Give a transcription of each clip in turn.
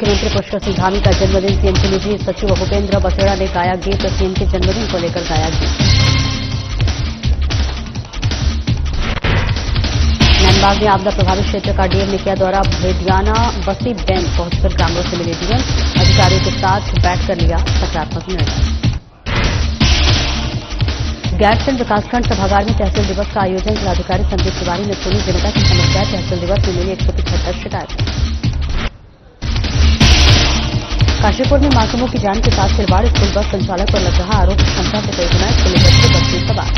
मुख्यमंत्री पुष्कर सिंह धामी का जन्मदिन। सीएम के निजी सचिव भूपेंद्र बसेड़ा ने गाया गीत। सीएम के जन्मदिन को लेकर गाया गीत। नैनबाग में आपदा प्रभावित क्षेत्र का डीएम ने किया दौरा। भेडियाना बसी डैम पहुंचकर ग्रामीणों से मिले डीएम। अधिकारियों के साथ बैठकर लिया सकारात्मक निर्णय। गैरसैंण विकासखंड सभागार में तहसील दिवस का आयोजन। जिलाधिकारी संदीप तिवारी ने सुनी जनता की समस्याएं। तहसील दिवस में मिली 175 शिकायतें। काशीपुर में मासूमों की जान के साथ खिलवाड़। स्कूल बस संचालक पर लग रहा आरोप क्षमता से कई गुना। स्कूली बच्चे बस में सवार।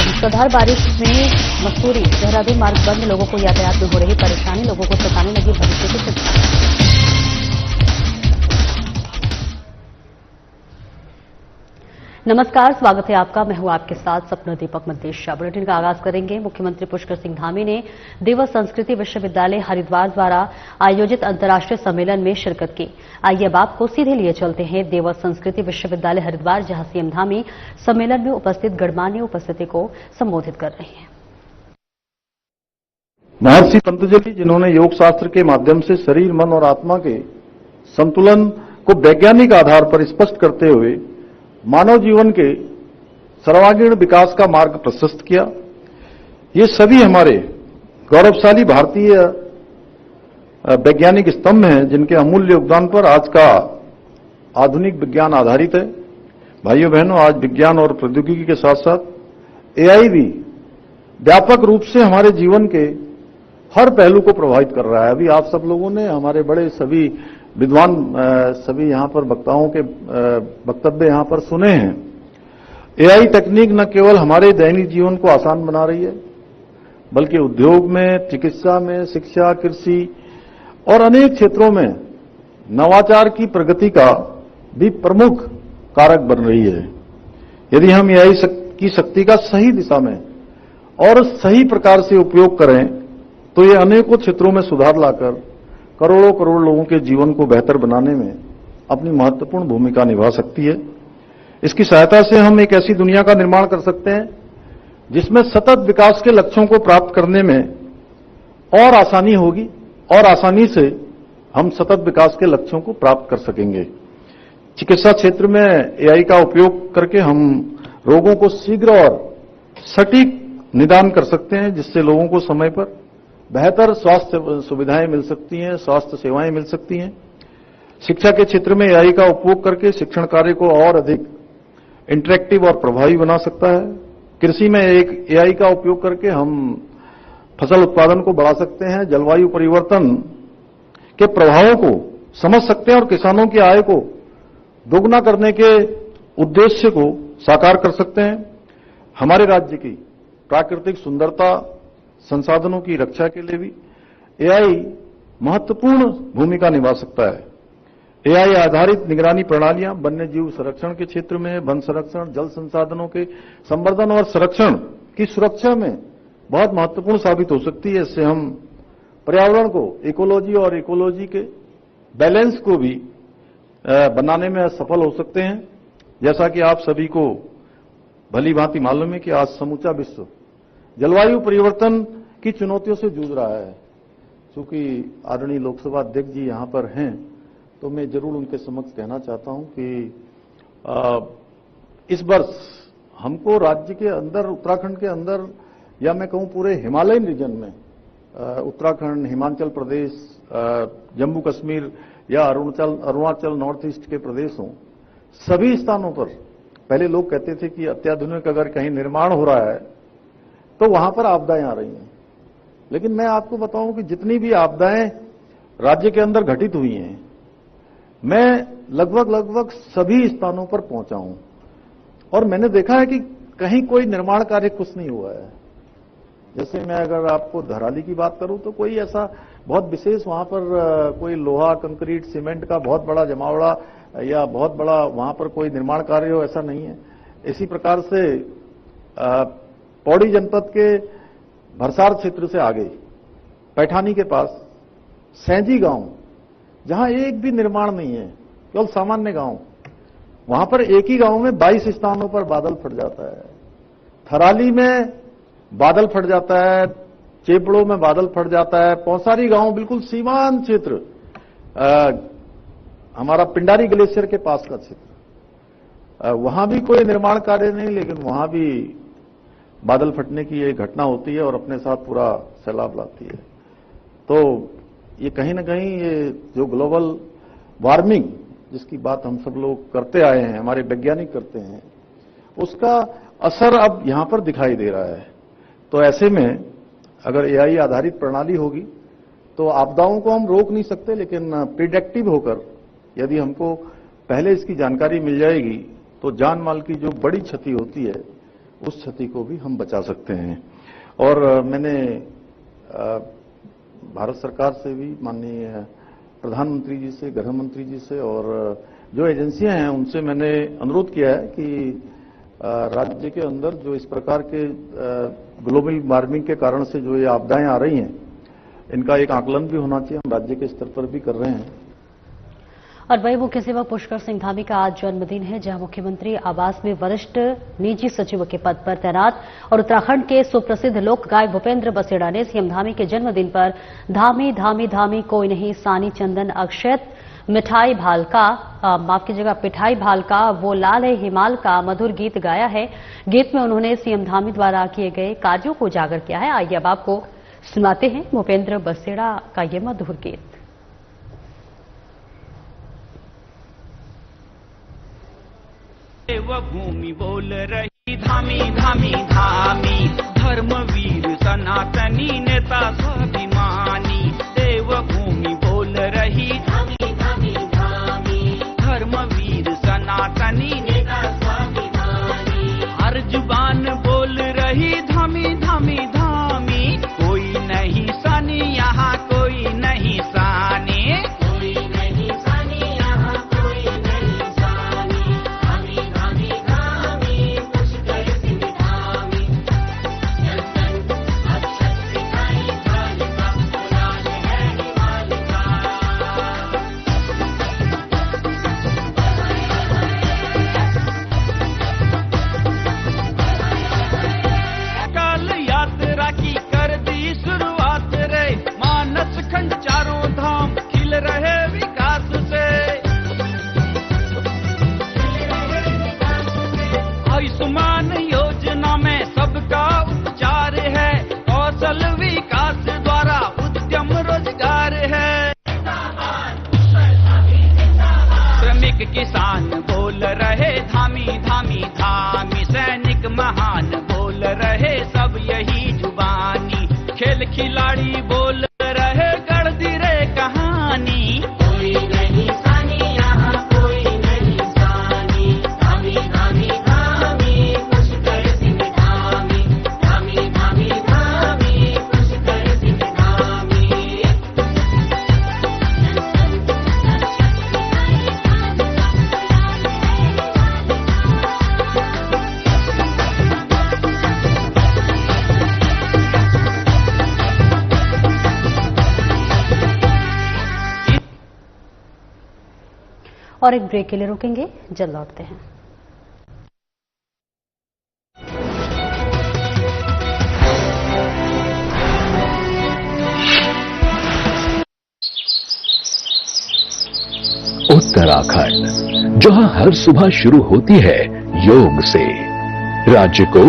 मूसलाधार बारिश में मसूरी देहरादून मार्ग बंद। लोगों को यातायात में हो रही परेशानी। लोगों को सताने लगी भविष्य की चिंता। नमस्कार, स्वागत है आपका। मैं हूं आपके साथ सपना दीपक मदेशिया। बुलेटिन का आगाज करेंगे। मुख्यमंत्री पुष्कर सिंह धामी ने देव संस्कृति विश्वविद्यालय हरिद्वार द्वारा आयोजित अंतर्राष्ट्रीय सम्मेलन में शिरकत की। आइए अब आपको सीधे लिए चलते हैं देव संस्कृति विश्वविद्यालय हरिद्वार, जहां सीएम धामी सम्मेलन में उपस्थित गणमान्य उपस्थिति को संबोधित कर रहे हैं। महर्षि पतंजलि, जिन्होंने योग शास्त्र के माध्यम से शरीर, मन और आत्मा के संतुलन को वैज्ञानिक आधार पर स्पष्ट करते हुए मानव जीवन के सर्वांगीण विकास का मार्ग प्रशस्त किया। ये सभी हमारे गौरवशाली भारतीय वैज्ञानिक स्तंभ हैं, जिनके अमूल्य योगदान पर आज का आधुनिक विज्ञान आधारित है। भाइयों बहनों, आज विज्ञान और प्रौद्योगिकी के साथ साथ एआई भी व्यापक रूप से हमारे जीवन के हर पहलू को प्रभावित कर रहा है। अभी आप सब लोगों ने हमारे बड़े सभी विद्वान सभी यहां पर वक्ताओं के वक्तव्य यहां पर सुने हैं। एआई तकनीक न केवल हमारे दैनिक जीवन को आसान बना रही है, बल्कि उद्योग में, चिकित्सा में, शिक्षा, कृषि और अनेक क्षेत्रों में नवाचार की प्रगति का भी प्रमुख कारक बन रही है। यदि हम एआई की शक्ति का सही दिशा में और सही प्रकार से उपयोग करें तो ये अनेकों क्षेत्रों में सुधार लाकर करोड़ों करोड़ लोगों के जीवन को बेहतर बनाने में अपनी महत्वपूर्ण भूमिका निभा सकती है। इसकी सहायता से हम एक ऐसी दुनिया का निर्माण कर सकते हैं जिसमें सतत विकास के लक्ष्यों को प्राप्त करने में और आसानी होगी और आसानी से हम सतत विकास के लक्ष्यों को प्राप्त कर सकेंगे। चिकित्सा क्षेत्र में एआई का उपयोग करके हम रोगों को शीघ्र और सटीक निदान कर सकते हैं, जिससे लोगों को समय पर बेहतर स्वास्थ्य सुविधाएं मिल सकती हैं, स्वास्थ्य सेवाएं मिल सकती हैं। शिक्षा के क्षेत्र में एआई का उपयोग करके शिक्षण कार्य को और अधिक इंटरेक्टिव और प्रभावी बना सकता है। कृषि में एक एआई का उपयोग करके हम फसल उत्पादन को बढ़ा सकते हैं, जलवायु परिवर्तन के प्रभावों को समझ सकते हैं और किसानों की आय को दोगुना करने के उद्देश्य को साकार कर सकते हैं। हमारे राज्य की प्राकृतिक सुंदरता, संसाधनों की रक्षा के लिए भी एआई महत्वपूर्ण भूमिका निभा सकता है। एआई आधारित निगरानी प्रणालियां वन्य जीव संरक्षण के क्षेत्र में, वन संरक्षण, जल संसाधनों के संवर्धन और संरक्षण की सुरक्षा में बहुत महत्वपूर्ण साबित हो सकती है। इससे हम पर्यावरण को, इकोलॉजी और इकोलॉजी के बैलेंस को भी बनाने में सफल हो सकते हैं। जैसा कि आप सभी को भली भांति मालूम है कि आज समूचा विश्व जलवायु परिवर्तन की चुनौतियों से जूझ रहा है। चूंकि आदरणीय लोकसभा अध्यक्ष जी यहां पर हैं, तो मैं जरूर उनके समक्ष कहना चाहता हूं कि इस वर्ष हमको राज्य के अंदर, उत्तराखंड के अंदर, या मैं कहूं पूरे हिमालयन रीजन में, उत्तराखंड, हिमाचल प्रदेश, जम्मू कश्मीर या अरुणाचल नॉर्थ ईस्ट के प्रदेशों, सभी स्थानों पर पहले लोग कहते थे कि अत्याधुनिक अगर कहीं निर्माण हो रहा है तो वहां पर आपदाएं आ रही हैं। लेकिन मैं आपको बताऊं कि जितनी भी आपदाएं राज्य के अंदर घटित हुई हैं, मैं लगभग सभी स्थानों पर पहुंचा हूं और मैंने देखा है कि कहीं कोई निर्माण कार्य कुछ नहीं हुआ है। जैसे मैं अगर आपको धराली की बात करूं तो कोई ऐसा बहुत विशेष वहां पर कोई लोहा, कंक्रीट, सीमेंट का बहुत बड़ा जमावड़ा या बहुत बड़ा वहां पर कोई निर्माण कार्य हो, ऐसा नहीं है। इसी प्रकार से पौड़ी जनपद के भरसार क्षेत्र से आगे पैठानी के पास सैंजी गांव, जहां एक भी निर्माण नहीं है, केवल सामान्य गांव, वहां पर एक ही गांव में 22 स्थानों पर बादल फट जाता है। थराली में बादल फट जाता है, चेपड़ों में बादल फट जाता है। पौसारी गांव बिल्कुल सीमांत क्षेत्र, हमारा पिंडारी ग्लेशियर के पास का क्षेत्र, वहां भी कोई निर्माण कार्य नहीं, लेकिन वहां भी बादल फटने की ये घटना होती है और अपने साथ पूरा सैलाब लाती है। तो ये कहीं ना कहीं ये जो ग्लोबल वार्मिंग जिसकी बात हम सब लोग करते आए हैं, हमारे वैज्ञानिक करते हैं, उसका असर अब यहां पर दिखाई दे रहा है। तो ऐसे में अगर एआई आधारित प्रणाली होगी तो आपदाओं को हम रोक नहीं सकते, लेकिन प्रिडिक्टिव होकर यदि हमको पहले इसकी जानकारी मिल जाएगी तो जान माल की जो बड़ी क्षति होती है उस क्षति को भी हम बचा सकते हैं। और मैंने भारत सरकार से भी, माननीय प्रधानमंत्री जी से, गृह मंत्री जी से और जो एजेंसियां हैं उनसे मैंने अनुरोध किया है कि राज्य के अंदर जो इस प्रकार के ग्लोबल वार्मिंग के कारण से जो ये आपदाएं आ रही हैं, इनका एक आकलन भी होना चाहिए। हम राज्य के स्तर पर भी कर रहे हैं। और वही मुख्य सचिव पुष्कर सिंह धामी का आज जन्मदिन है, जहां मुख्यमंत्री आवास में वरिष्ठ निजी सचिव के पद पर तैनात और उत्तराखंड के सुप्रसिद्ध लोक गायक भूपेंद्र बसेड़ा ने सीएम धामी के जन्मदिन पर धामी धामी धामी कोई नहीं सानी चंदन अक्षत मिठाई भालका, माफ कीजिएगा, पिठाई भालका वो लाल है हिमाल का मधुर गीत गाया है। गीत में उन्होंने सीएम धामी द्वारा किए गए कार्यों को उजागर किया है। आइए अब आपको सुनाते हैं भूपेंद्र बसेड़ा का ये मधुर गीत। भूमि बोल रही धामी धामी धामी, धर्मवीर सनातनी नेता स्वाभिमानी। देवभूमि बोल रही धामी धामी धामी, धर्मवीर सनातनी नेता स्वाभिमानी। हर जुबान बोल रही धामी धामी धामी, कोई नहीं सानी यहाँ कोई नहीं सानी, कोई नहीं सानी यहाँ कोई नहीं सानी। धामी धामी धामी पुष्कर सिंह धामी, चंदन अक्षत पिठाई भालका, लाल है हिमाल का। काल यात्रा की कर दी शुरुआत रे, मानस खंड चारों धाम खिल रहे विकास से। आयुष्मान योजना में सबका उपचार है, कौशल विकास द्वारा उद्यम रोजगार है। श्रमिक किसान बोल रहे धामी धामी धामी, सैनिक महान बोल रहे सब यही जुबानी। खेल खिलाड़ी बोल रहे गढ़ दी रे कहानी, कोई नहीं सानी यहाँ कोई नहीं सानी। धामी धामी धामी पुष्कर सिंह धामी, धामी धामी धामी पुष्कर सिंह धामी। और एक ब्रेक के लिए रुकेंगे, जल्द लौटते हैं। उत्तराखंड, जहां हर सुबह शुरू होती है योग से। राज्य को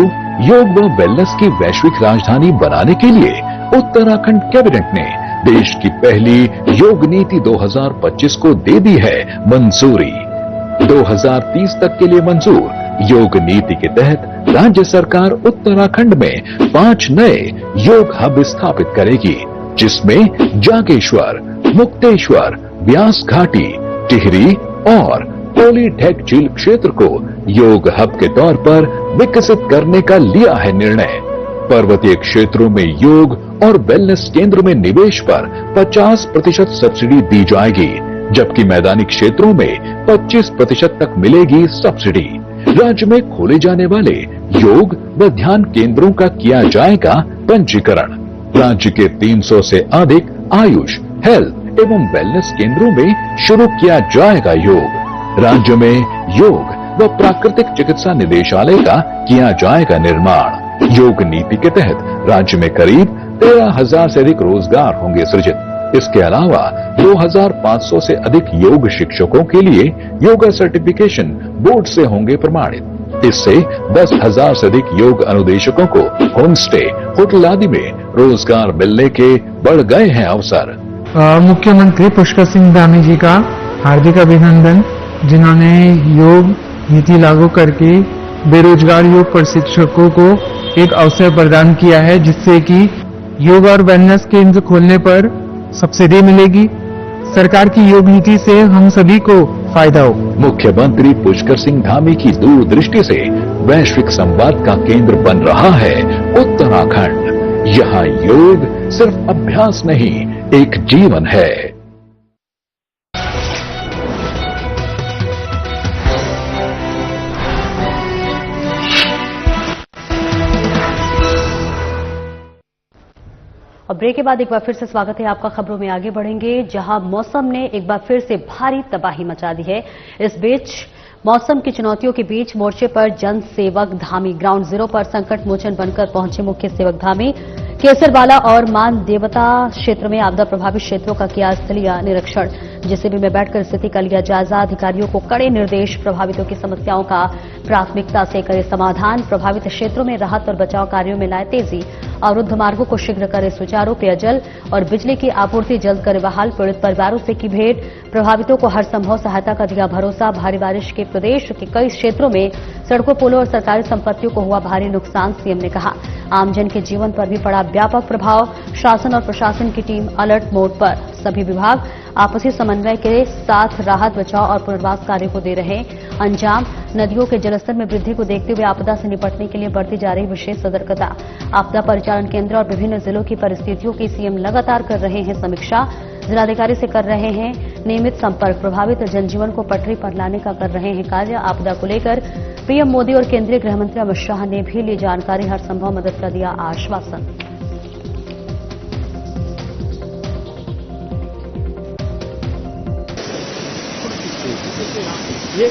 योग व वेलनेस की वैश्विक राजधानी बनाने के लिए उत्तराखंड कैबिनेट ने देश की पहली योग नीति 2025 को दे दी है मंजूरी। 2030 तक के लिए मंजूर योग नीति के तहत राज्य सरकार उत्तराखंड में 5 नए योग हब स्थापित करेगी, जिसमें जागेश्वर, मुक्तेश्वर, व्यास घाटी, टिहरी और पोलीढेक झील क्षेत्र को योग हब के तौर पर विकसित करने का लिया है निर्णय। पर्वतीय क्षेत्रों में योग और वेलनेस केंद्र में निवेश पर 50% सब्सिडी दी जाएगी, जबकि मैदानी क्षेत्रों में 25% तक मिलेगी सब्सिडी। राज्य में खोले जाने वाले योग व ध्यान केंद्रों का किया जाएगा पंजीकरण। राज्य के 300 से अधिक आयुष, हेल्थ एवं वेलनेस केंद्रों में शुरू किया जाएगा योग। राज्य में योग व प्राकृतिक चिकित्सा निदेशालय का किया जाएगा निर्माण। योग नीति के तहत राज्य में करीब 13,000 से अधिक रोजगार होंगे सृजित। इसके अलावा 2,500 से अधिक योग शिक्षकों के लिए योगा सर्टिफिकेशन बोर्ड से होंगे प्रमाणित। इससे 10,000 से अधिक योग अनुदेशकों को होम स्टे, होटल आदि में रोजगार मिलने के बढ़ गए हैं अवसर। मुख्यमंत्री पुष्कर सिंह धामी जी का हार्दिक अभिनंदन, जिन्होंने योग नीति लागू करके बेरोजगार योग प्रशिक्षकों को एक अवसर प्रदान किया है, जिससे कि योग और वेलनेस केंद्र खोलने पर सब्सिडी मिलेगी। सरकार की योग नीति से हम सभी को फायदा हो। मुख्यमंत्री पुष्कर सिंह धामी की दूरदृष्टि से वैश्विक संवाद का केंद्र बन रहा है उत्तराखंड। यहाँ योग सिर्फ अभ्यास नहीं, एक जीवन है। और ब्रेक के बाद एक बार फिर से स्वागत है आपका। खबरों में आगे बढ़ेंगे, जहां मौसम ने एक बार फिर से भारी तबाही मचा दी है। इस बीच मौसम की चुनौतियों के बीच मोर्चे पर जन सेवक धामी ग्राउंड जीरो पर संकट मोचन बनकर पहुंचे मुख्य सेवक धामी। केसरबाला और मान देवता क्षेत्र में आपदा प्रभावित क्षेत्रों का किया स्थलीय निरीक्षण। जेसीबी में बैठकर स्थिति का लिया जायजा। अधिकारियों को कड़े निर्देश, प्रभावितों की समस्याओं का प्राथमिकता से करे समाधान। प्रभावित क्षेत्रों में राहत और बचाव कार्यों में लाए तेजी। अवरुद्ध मार्गों को शीघ्र करे सुचारू। पेयजल और बिजली की आपूर्ति जल्द करे बहाल। पीड़ित परिवारों से की भेंट। प्रभावितों को हर संभव सहायता का दिया भरोसा। भारी बारिश के प्रदेश के कई क्षेत्रों में सड़कों, पुलों और सरकारी संपत्तियों को हुआ भारी नुकसान। सीएम ने कहा आमजन के जीवन पर भी पड़ा व्यापक प्रभाव। शासन और प्रशासन की टीम अलर्ट मोड पर। सभी विभाग आपसी समन्वय के साथ राहत, बचाव और पुनर्वास कार्य को दे रहे अंजाम। नदियों के जलस्तर में वृद्धि को देखते हुए आपदा से निपटने के लिए बरती जा रही विशेष सतर्कता। आपदा परिचालन केंद्र और विभिन्न जिलों की परिस्थितियों की सीएम लगातार कर रहे हैं समीक्षा। जिलाधिकारी से कर रहे हैं नियमित संपर्क। प्रभावित जनजीवन को पटरी पर लाने का कर रहे हैं कार्य। आपदा को लेकर पीएम मोदी और केंद्रीय गृह मंत्री अमित शाह ने भी ली जानकारी। हर संभव मदद का दिया आश्वासन। ये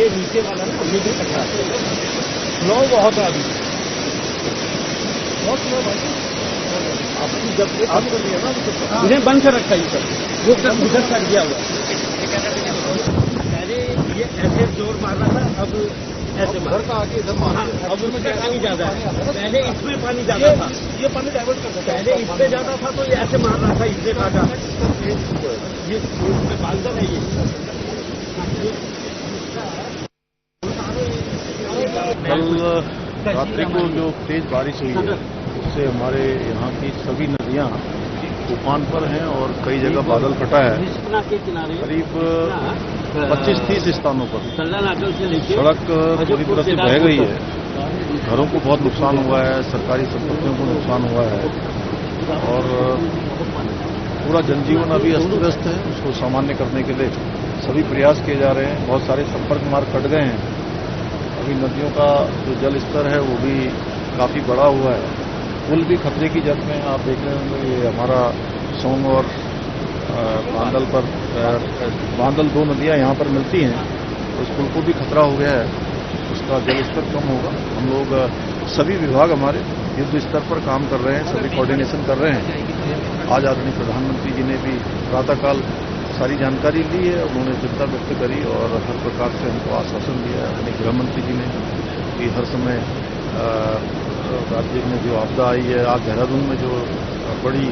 नीचे वाला ना, ये भी कटरा फ्लो बहुत है अभी, बहुत फ्लो भाई। आपकी जब बंद कर दिया ना, इन्हें बंद कर रखा है सर, वो सब उधर कट गया हुआ। पहले ये ऐसे जोर मार रहा था, अब ऐसे मार का आगे इधर मार। अब उसमें पानी ज्यादा है, पहले इसमें पानी ज्यादा था, ये पानी डाइवर्ट करता था। पहले इसमें ज्यादा था तो ये ऐसे मार रहा था, इससे काटा। ये इसमें बांधल है ये। कल रात्रि को जो तेज बारिश हुई है, उससे हमारे यहाँ की सभी नदियाँ उफान पर हैं और कई जगह बादल फटा है। करीब 25-30 स्थानों पर सड़क पूरी तरह से बह गई है। घरों को बहुत नुकसान हुआ है, सरकारी संपत्तियों को नुकसान हुआ है और पूरा जनजीवन अभी अस्त व्यस्त है। उसको सामान्य करने के लिए सभी प्रयास किए जा रहे हैं। बहुत सारे संपर्क मार्ग कट गए हैं। अभी नदियों का जो जल स्तर है वो भी काफी बढ़ा हुआ है। पुल भी खतरे की जद में। आप देख रहे होंगे ये हमारा सोंग और बांदल पर, बांदल दो नदियां यहाँ पर मिलती हैं, उस पुल को भी खतरा हो गया है। उसका जल स्तर कम होगा। हम लोग सभी विभाग हमारे युद्ध स्तर पर काम कर रहे हैं, सभी कोऑर्डिनेशन कर रहे हैं। आज आदरणीय प्रधानमंत्री जी ने भी प्रातःकाल सारी जानकारी ली है। उन्होंने चिंता व्यक्त करी और हर प्रकार से हमको आश्वासन दिया है अपने गृह मंत्री जी ने कि हर समय राज्य में जो आपदा आई है, आज देहरादून में जो बड़ी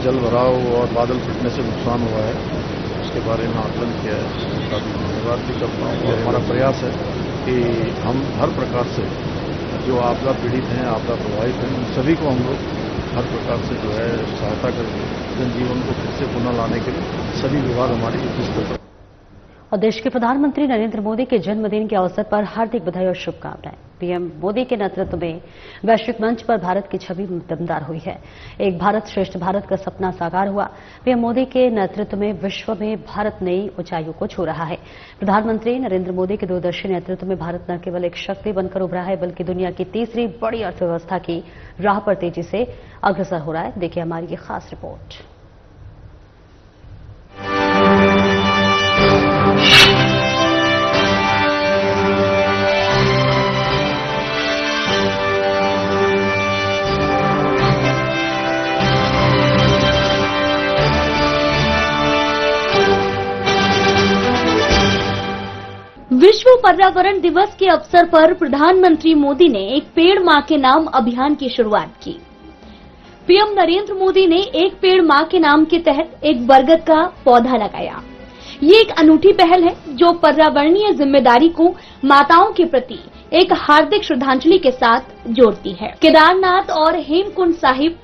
जल भराव और बादल फटने से नुकसान हुआ है, उसके बारे में आकलन किया है। उनका भी धन्यवाद भी करता हूँ। और हमारा प्रयास है कि हम हर प्रकार से जो आपदा पीड़ित हैं, आपदा प्रभावित हैं, उन सभी को हम लोग हर प्रकार से जो है सहायता करके जनजीवन को फिर से पुनः लाने के लिए सभी विभाग हमारे युद्ध स्तर पर। और देश के प्रधानमंत्री नरेंद्र मोदी के जन्मदिन के अवसर पर हार्दिक बधाई और शुभकामनाएं। पीएम मोदी के नेतृत्व में वैश्विक मंच पर भारत की छवि दमदार हुई है। एक भारत श्रेष्ठ भारत का सपना साकार हुआ। पीएम मोदी के नेतृत्व में विश्व में भारत नई ऊंचाइयों को छू रहा है। प्रधानमंत्री नरेंद्र मोदी के दूरदर्शी नेतृत्व में भारत न केवल एक शक्ति बनकर उभरा है, बल्कि दुनिया की तीसरी बड़ी अर्थव्यवस्था की राह पर तेजी से अग्रसर हो रहा है। देखिए हमारी ये खास रिपोर्ट। विश्व पर्यावरण दिवस के अवसर पर प्रधानमंत्री मोदी ने एक पेड़ मां के नाम अभियान की शुरुआत की। पीएम नरेंद्र मोदी ने एक पेड़ मां के नाम के तहत एक बरगद का पौधा लगाया। ये एक अनूठी पहल है जो पर्यावरणीय जिम्मेदारी को माताओं के प्रति एक हार्दिक श्रद्धांजलि के साथ जोड़ती है। केदारनाथ और हेमकुंड साहिब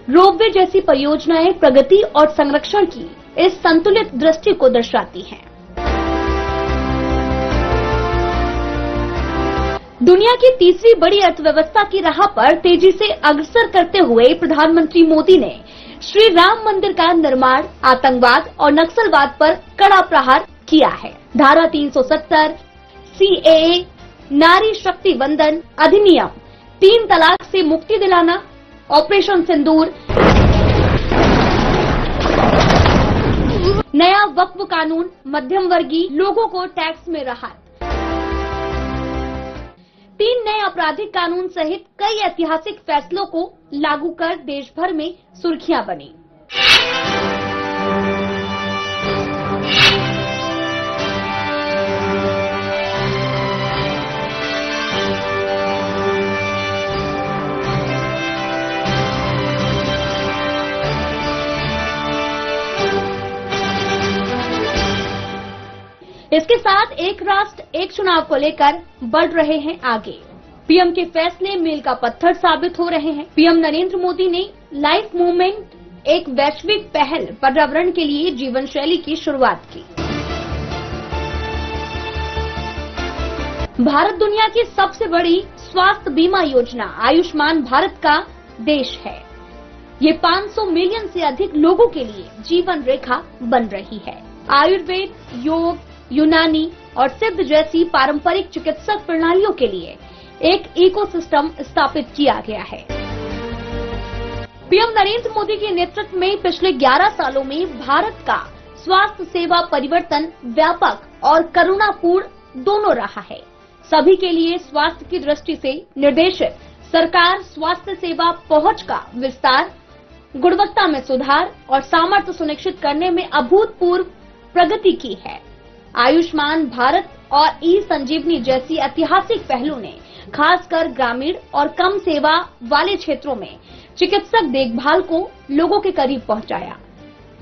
रोपवे जैसी परियोजनाएं प्रगति और संरक्षण की इस संतुलित दृष्टि को दर्शाती हैं। दुनिया की तीसरी बड़ी अर्थव्यवस्था की राह पर तेजी से अग्रसर करते हुए प्रधानमंत्री मोदी ने श्री राम मंदिर का निर्माण, आतंकवाद और नक्सलवाद पर कड़ा प्रहार किया है। धारा 370, CAA, नारी शक्ति वंदन अधिनियम, 3 तलाक से मुक्ति दिलाना, ऑपरेशन सिंदूर, नया वक्फ कानून, मध्यम वर्गीय लोगों को टैक्स में राहत, 3 नए आपराधिक कानून सहित कई ऐतिहासिक फैसलों को लागू कर देश भर में सुर्खियां बनी। इसके साथ एक राष्ट्र एक चुनाव को लेकर बढ़ रहे हैं आगे। पीएम के फैसले मील का पत्थर साबित हो रहे हैं। पीएम नरेंद्र मोदी ने लाइफ मूवमेंट, एक वैश्विक पहल पर्यावरण के लिए जीवन शैली की शुरुआत की। भारत दुनिया की सबसे बड़ी स्वास्थ्य बीमा योजना आयुष्मान भारत का देश है। ये 500 मिलियन से अधिक लोगों के लिए जीवन रेखा बन रही है। आयुर्वेद, योग, यूनानी और सिद्ध जैसी पारंपरिक चिकित्सक प्रणालियों के लिए एक इकोसिस्टम स्थापित किया गया है। पीएम नरेंद्र मोदी के नेतृत्व में पिछले 11 सालों में भारत का स्वास्थ्य सेवा परिवर्तन व्यापक और करुणापूर्ण दोनों रहा है। सभी के लिए स्वास्थ्य की दृष्टि से निर्देशित सरकार स्वास्थ्य सेवा पहुंच का विस्तार, गुणवत्ता में सुधार और सामर्थ्य सुनिश्चित करने में अभूतपूर्व प्रगति की है। आयुष्मान भारत और ई-संजीवनी जैसी ऐतिहासिक पहलों ने खासकर ग्रामीण और कम सेवा वाले क्षेत्रों में चिकित्सक देखभाल को लोगों के करीब पहुंचाया।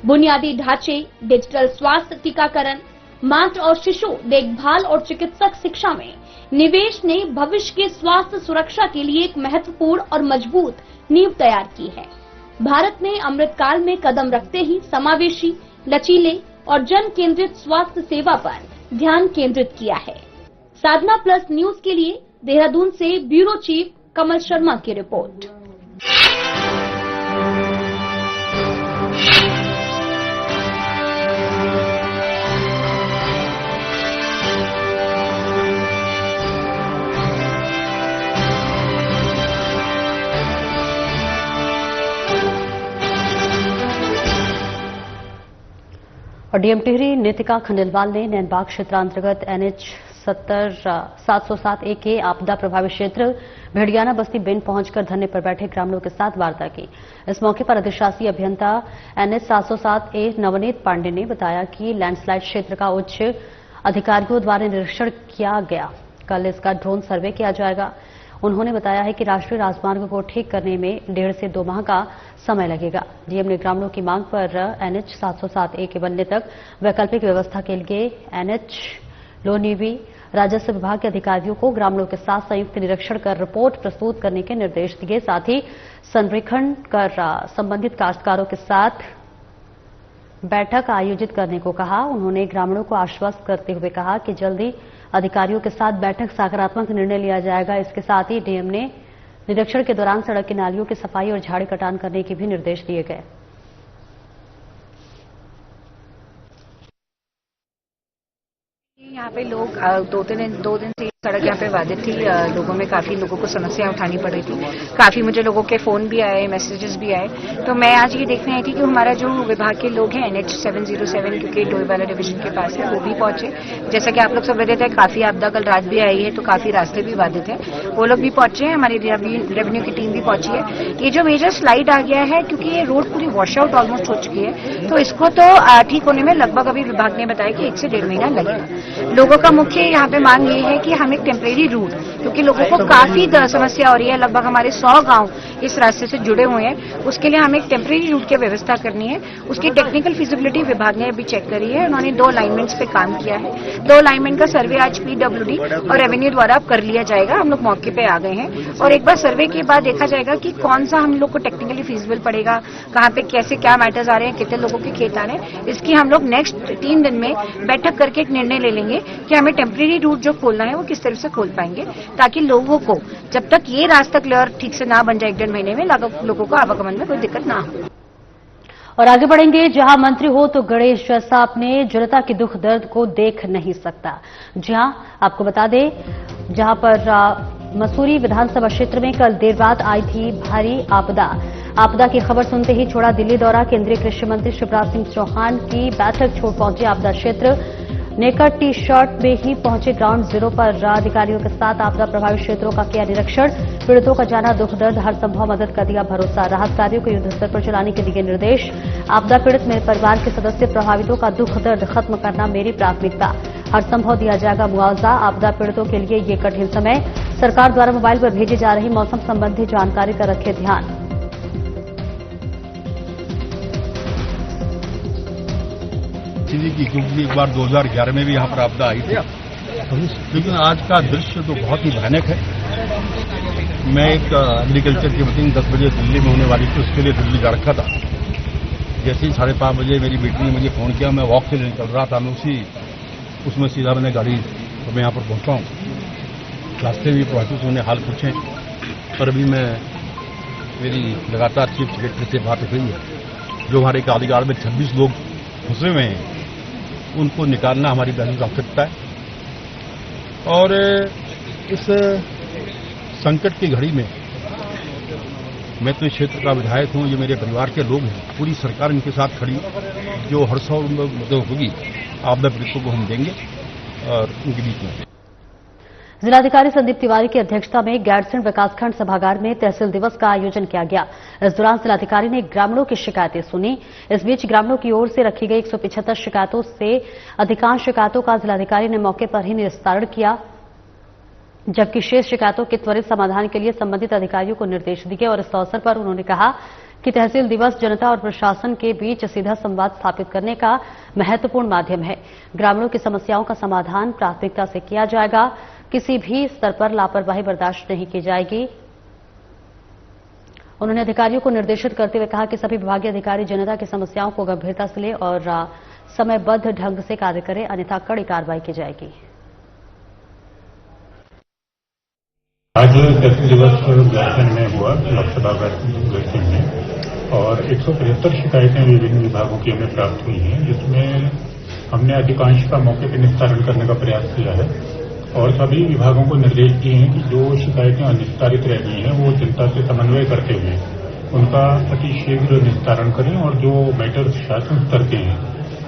बुनियादी ढांचे, डिजिटल स्वास्थ्य टीकाकरण, मातृ और शिशु देखभाल और चिकित्सक शिक्षा में निवेश ने भविष्य के स्वास्थ्य सुरक्षा के लिए एक महत्वपूर्ण और मजबूत नींव तैयार की है। भारत ने अमृतकाल में कदम रखते ही समावेशी, लचीले और जन केंद्रित स्वास्थ्य सेवा पर ध्यान केंद्रित किया है। साधना प्लस न्यूज के लिए देहरादून से ब्यूरो चीफ कमल शर्मा की रिपोर्ट। और डीएम टिहरी नितिका खंडेलवाल ने नैनबाग क्षेत्रांतर्गत NH 707A के आपदा प्रभावित क्षेत्र भेड़ियाना बस्ती बिन पहुंचकर धरने पर बैठे ग्रामीणों के साथ वार्ता की। इस मौके पर अधिशासी अभियंता NH 707A नवनीत पांडे ने बताया कि लैंडस्लाइड क्षेत्र का उच्च अधिकारियों द्वारा निरीक्षण किया गया। कल इसका ड्रोन सर्वे किया जाएगा। उन्होंने बताया है कि राष्ट्रीय राजमार्ग को ठीक करने में 1.5 से 2 माह का समय लगेगा। डीएम ने ग्रामीणों की मांग पर NH 707A के बनने तक वैकल्पिक व्यवस्था के लिए NH लोनीवी राजस्व विभाग के अधिकारियों को ग्रामीणों के साथ संयुक्त निरीक्षण कर रिपोर्ट प्रस्तुत करने के निर्देश दिए। साथ ही संरेखण कर संबंधित काश्तकारों के साथ बैठक आयोजित करने को कहा। उन्होंने ग्रामीणों को आश्वस्त करते हुए कहा कि जल्दी अधिकारियों के साथ बैठक सकारात्मक निर्णय लिया जाएगा। इसके साथ ही डीएम ने निरीक्षण के दौरान सड़क की नालियों की सफाई और झाड़ी कटान करने के भी निर्देश दिए गए। यहाँ पे लोग दो दिन से सड़क यहाँ पे बाधित थी। लोगों में काफी लोगों को समस्या उठानी पड़ रही थी। काफी मुझे लोगों के फोन भी आए, मैसेजेस भी आए। तो मैं आज ये देखने आई थी कि हमारा जो विभाग के लोग हैं NH 707 क्योंकि डोईवाला डिवीजन के पास है, वो भी पहुंचे। जैसा कि आप लोग सब रहते थे, काफी आपदा कल रात भी आई है, तो काफी रास्ते भी बाधित है। वो लोग भी पहुंचे हैं, हमारी रेवेन्यू की टीम भी पहुंची है। ये जो मेजर स्लाइड आ गया है, क्योंकि ये रोड पूरी वॉश आउट ऑलमोस्ट हो चुकी है, तो इसको तो ठीक होने में लगभग अभी विभाग ने बताया कि 1 से 1.5 महीना लगेगा। लोगों का मुख्य यहाँ पे मांग ये है कि हम एक टेम्परेरी रूट, क्योंकि लोगों को काफी समस्या हो रही है, लगभग हमारे 100 गांव इस रास्ते से जुड़े हुए हैं, उसके लिए हमें एक टेम्परेरी रूट की व्यवस्था करनी है। उसकी टेक्निकल फिजिबिलिटी विभाग ने अभी चेक करी है, उन्होंने 2 अलाइनमेंट्स पे काम किया है। 2 अलाइनमेंट का सर्वे आज PWD और रेवेन्यू द्वारा कर लिया जाएगा। हम लोग मौके पे आ गए हैं और एक बार सर्वे के बाद देखा जाएगा कि कौन सा हम लोग को टेक्निकली फिजिबल पड़ेगा, कहाँ पे कैसे क्या मैटर्स आ रहे हैं, कितने लोगों के खेत आ रहे हैं। इसकी हम लोग नेक्स्ट 3 दिन में बैठक करके एक निर्णय ले लेंगे कि हमें टेम्परेरी रूट जो खोलना है वो किस तरह से खोल पाएंगे, ताकि लोगों को जब तक ये रास्ता क्लियर ठीक से ना बन जाए 1-1.5 महीने में, लोगों को आवागमन में कोई दिक्कत ना हो। और आगे बढ़ेंगे, जहां मंत्री हो तो गणेश जैसा अपने जनता के दुख दर्द को देख नहीं सकता। जी हां, आपको बता दें, जहां पर मसूरी विधानसभा क्षेत्र में कल देर रात आई थी भारी आपदा की खबर सुनते ही छोड़ा दिल्ली दौरा केंद्रीय कृषि मंत्री शिवराज सिंह चौहान की बैठक छोड़ पहुंचे आपदा क्षेत्र। नेकर टी शर्ट में ही पहुंचे ग्राउंड जीरो पर अधिकारियों के साथ आपदा प्रभावित क्षेत्रों का किया निरीक्षण। पीड़ितों का जाना दुख दर्द, हर संभव मदद का दिया भरोसा। राहत कार्यों को युद्ध स्तर पर चलाने के दिए निर्देश। आपदा पीड़ित मेरे परिवार के सदस्य, प्रभावितों का दुख दर्द खत्म करना मेरी प्राथमिकता। हर संभव दिया जाएगा मुआवजा। आपदा पीड़ितों के लिए ये कठिन समय, सरकार द्वारा मोबाइल पर भेजी जा रही मौसम संबंधी जानकारी का रखे ध्यान। क्योंकि एक बार 2011 में भी यहाँ पर आपदा आई थी, लेकिन आज का दृश्य तो बहुत ही भयानक है। मैं एक एग्रीकल्चर की मीटिंग 10 बजे दिल्ली में होने वाली थी, उसके लिए दिल्ली जा रखा था। जैसे ही 5:30 बजे मेरी बेटी ने मुझे फोन किया, मैं वॉक से निकल रहा था, मैं उसमें सीधा मैंने गाड़ी, तो मैं यहाँ पर पहुंचा हूँ। रास्ते में प्रभावित उन्होंने हाल पूछे, पर अभी मेरी लगातार चीफ सेक्रेटरी से बात हुई है। जो हमारे कालीगाड़ में 26 लोग फंसे हुए हैं, उनको निकालना हमारी पहली प्राथमिकता है। और इस संकट की घड़ी में मैं तो इस क्षेत्र का विधायक हूं, ये मेरे परिवार के लोग हैं, पूरी सरकार इनके साथ खड़ी, जो हर मदद होगी आपदा पीड़ितों को हम देंगे और उनके बीच में। जिलाधिकारी संदीप तिवारी की अध्यक्षता में गैरसैंण विकासखंड सभागार में तहसील दिवस का आयोजन किया गया। इस दौरान जिलाधिकारी ने ग्रामीणों की शिकायतें सुनी। इस बीच ग्रामीणों की ओर से रखी गई 175 शिकायतों से अधिकांश शिकायतों का जिलाधिकारी ने मौके पर ही निस्तारण किया, जबकि शेष शिकायतों के त्वरित समाधान के लिए संबंधित अधिकारियों को निर्देश दिए। और इस अवसर पर उन्होंने कहा कि तहसील दिवस जनता और प्रशासन के बीच सीधा संवाद स्थापित करने का महत्वपूर्ण माध्यम है। ग्रामीणों की समस्याओं का समाधान प्राथमिकता से किया जाएगा, किसी भी स्तर पर लापरवाही बर्दाश्त नहीं की जाएगी। उन्होंने अधिकारियों को निर्देशित करते हुए कहा कि सभी विभागीय अधिकारी जनता की समस्याओं को गंभीरता से लें और समयबद्ध ढंग से कार्य करें, अन्यथा कड़ी कार्रवाई की जाएगी। आज तहसील दिवस गैरसैंण में हुआ, लोकसभा गैरसैंण में, और 175 शिकायतें विभिन्न विभागों की हमें प्राप्त हुई हैं, जिसमें हमने अधिकांश का मौके पर निस्तारण करने का प्रयास किया है और सभी विभागों को निर्देश दिए हैं कि जो शिकायतें अनिस्तारित रह गई हैं वो जनता से समन्वय करते हुए उनका अतिशीघ्र निस्तारण करें और जो मैटर्स शासन स्तर के हैं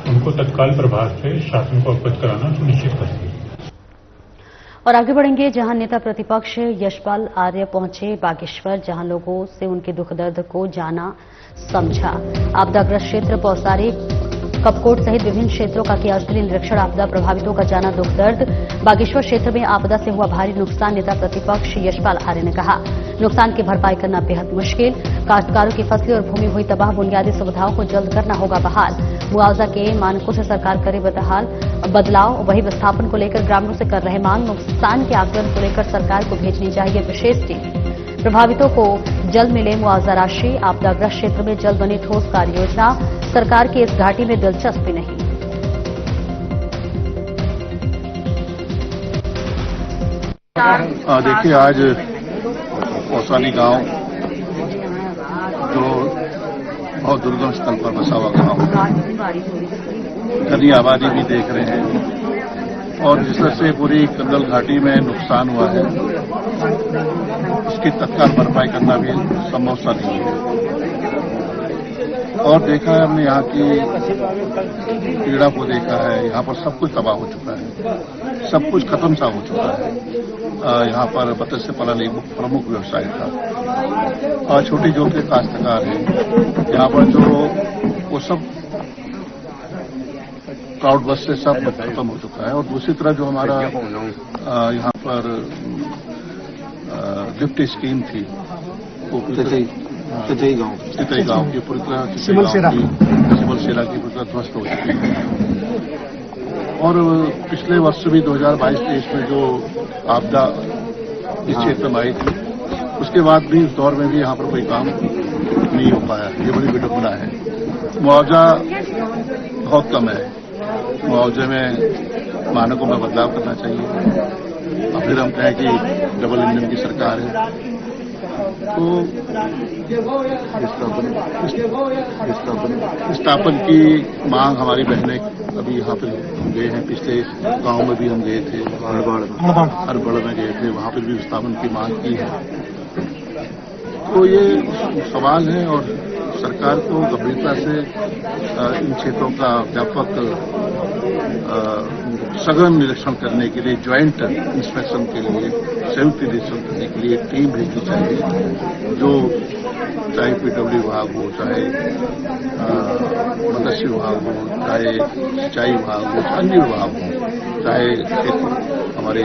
उनको तत्काल प्रभाव से शासन को अवगत कराना सुनिश्चित करें। और आगे बढ़ेंगे, जहां नेता प्रतिपक्ष यशपाल आर्य पहुंचे बागेश्वर, जहां लोगों से उनके दुख दर्द को जाना, समझा। आपदाग्रस्त क्षेत्र पौसारी, कपकोट सहित विभिन्न क्षेत्रों का किया स्थलीय निरीक्षण। आपदा प्रभावितों का जाना दुख दर्द। बागेश्वर क्षेत्र में आपदा से हुआ भारी नुकसान, नेता प्रतिपक्ष यशपाल आर्य ने कहा। नुकसान की भरपाई करना बेहद मुश्किल, काश्तकारों की फसलें और भूमि हुई तबाह, बुनियादी सुविधाओं को जल्द करना होगा बहाल। मुआवजा के मानकों से सरकार करे बदलाव, वही विस्थापन को लेकर ग्रामीणों से कर रहे मांग। नुकसान के आकलन को लेकर सरकार को भेजनी चाहिए विशेष टीम। प्रभावितों को जल्द मिले मुआवजा राशि। आपदाग्रस्त क्षेत्र में जल्द बनी ठोस कार्य योजना। सरकार की इस घाटी में दिलचस्पी नहीं। देखिए, आज पौसानी गांव जो बहुत दुर्गम स्थल पर बसा हुआ गांव, घनी आबादी भी देख रहे हैं और जिस तरह से पूरी कंदल घाटी में नुकसान हुआ है उसकी तत्काल भरपाई करना भी संभव सा नहीं है। और देखा है हमने यहाँ की पीड़ा को देखा है, यहाँ पर सब कुछ तबाह हो चुका है, सब कुछ खत्म सा हो चुका है। यहाँ पर मत्स्य पालन एक प्रमुख व्यवसाय था और छोटी जो के काश्तकार हैं, यहाँ पर जो वो सब क्राउड बस से सब खत्म हो चुका है। और दूसरी तरफ जो हमारा यहाँ पर लिफ्ट स्कीम थी वो तितई गांव की पूरी तरह सिमल सेरा की पूरी तरह ध्वस्त हो चुकी है। और पिछले वर्ष भी 2022-23 में जो आपदा इस क्षेत्र में आई थी, उसके बाद भी उस दौर में भी यहाँ पर कोई काम नहीं हो पाया। ये बड़ी विडंबना है। मुआवजा बहुत कम है। मुआवजे में मानकों में बदलाव करना चाहिए। और फिर हम कहें कि डबल इंजन की सरकार है तो स्थापन की मांग हमारी बहनें अभी यहाँ पे गए हैं। पिछले गांव में भी हम गए थे, हरबड़ में गए थे, वहां पर भी विस्थापन की मांग की है। तो ये सवाल है और सरकार को गंभीरता से इन क्षेत्रों का व्यापक सघन निरीक्षण करने के लिए, ज्वाइंट इंस्पेक्शन के लिए, संयुक्त निरीक्षण करने के लिए एक टीम भेजनी चाहिए, जो चाहे पीडब्ल्यू विभाग हो, चाहे मत्स्य विभाग हो, चाहे सिंचाई विभाग हो, अन्य विभाग हो, चाहे हमारे